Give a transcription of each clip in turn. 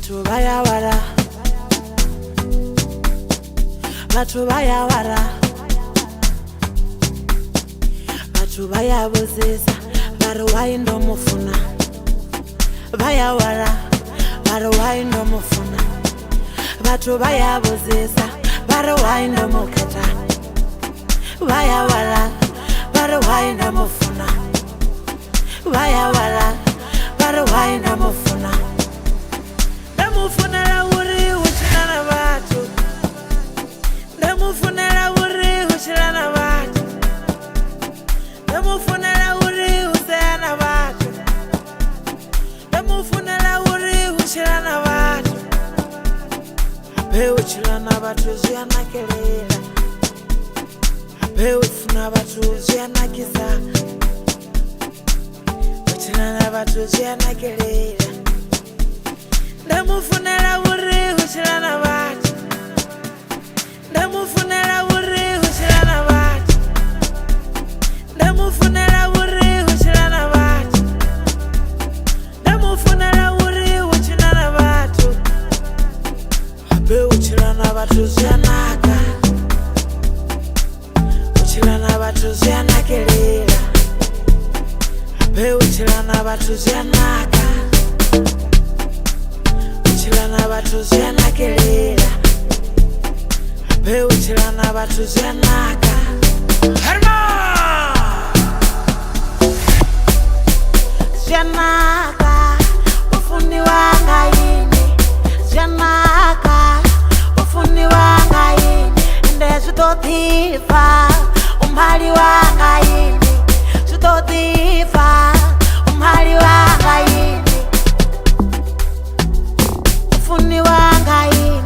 Batu bayawara, batu bayawara, batu bayabuzeza, baruwaindo mufuna. Bayawara, baruwaindo mufuna. Batu bayabuzeza, baruwaindo mukata. Bayawara, baruwaindo mufuna. Bayawara, baruwaindo mufuna. Ndamufunela uri uchilana batu. Ndamufunela uri uchilana batu. Ndamufunela uri useana batu. Ndamufunela uri uchilana batu. Ape uchilana batu ziyanakelela. Ape ufuna batu ziyanakisa. Uchilana batu ziyanakelela. Ndamufunela uri uchilana batu. Ndamufunela uri uchilana batu. Ndamufunela uri uchilana batu. Ndamufunela uri uchilana batu. Ape uchilana batu ziyanaka. Uchilana batu ziyanakelela. Ape uchilana batu ziyanaka. Uchilana batu ziyanakelela. Ape uchilana batu ziyanaka. Herma! Ziyanaka, ufuni wanga ini. Ziyanaka, ufuni wanga ini. Ndezitotifa, umhali wanga ini. Zitotifa, umhali wanga ini. Ufuni wanga ini.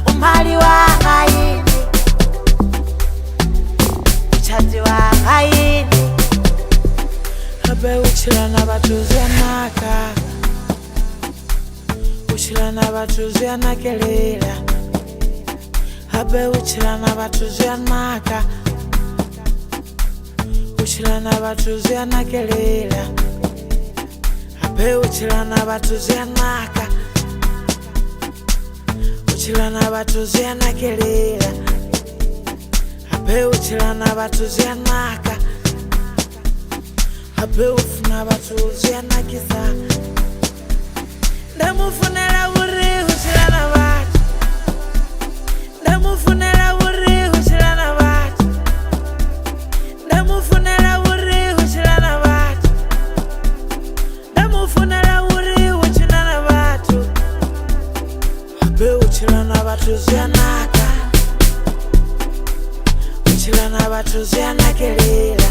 Umhali wanga ini. Uchazi wanga ini. Ape uchilana batu ziyanaka. Uchilana batu ziyanakelela. Ape uchilana batu ziyanaka. Uchilana batu ziyanakelela. Ape uchilana batu ziyanaka. Uchilana batu ziyanakelela. Ape uchilana batu ziyanaka. Ape ufuna batu ziyanakisa. Ndamufunela uri uchilana batu. Ndamufunela uri uchilana batu. Ndamufunela uri uchilana batu. Ndamufunela uri uchilana batu. Ape uchilana batu ziyanaka. Uchilana batu ziyanakelela.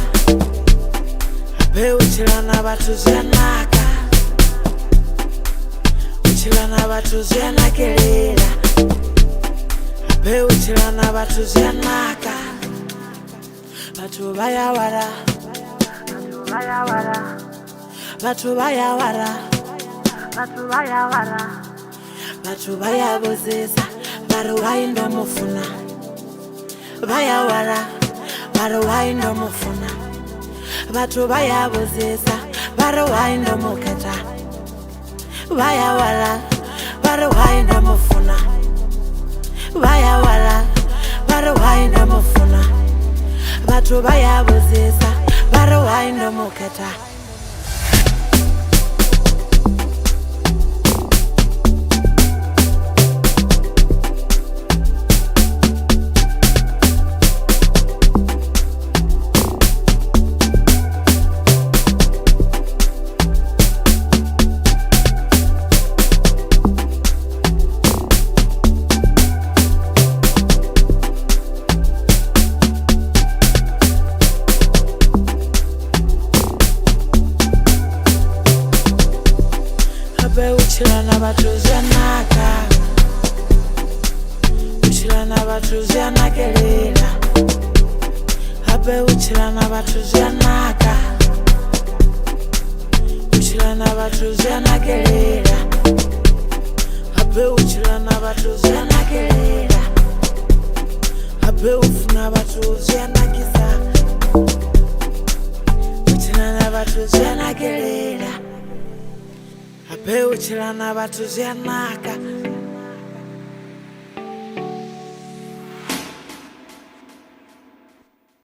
Ape uchilana batu ziyanaka. Uchilana batu ziyanakelela. Ape uchilana batu ziyanaka. Batu bayawara, batu bayawara, batu bayawara, batu bayawara, batu bayabuzeza, baruwaindo mufuna. Bayawara, baruwaindo mufuna. Batu bayabuzeza, baruwaindo mukata. Bayawara, baruwaindo mufuna. Bayawara, baruwaindo mufuna. Batu bayabuzeza, baruwaindo mukata. Uchilana batu ziyanaka. Uchilana batu ziyanakelela. Ape uchilana batu ziyanaka. Uchilana batu ziyanakelela. Ape uchilana batu ziyanakelela. Ape ufuna batu ziyanakisa. Uchilana batu ziyanakelela. habe u tshila na vhathu zwi a naka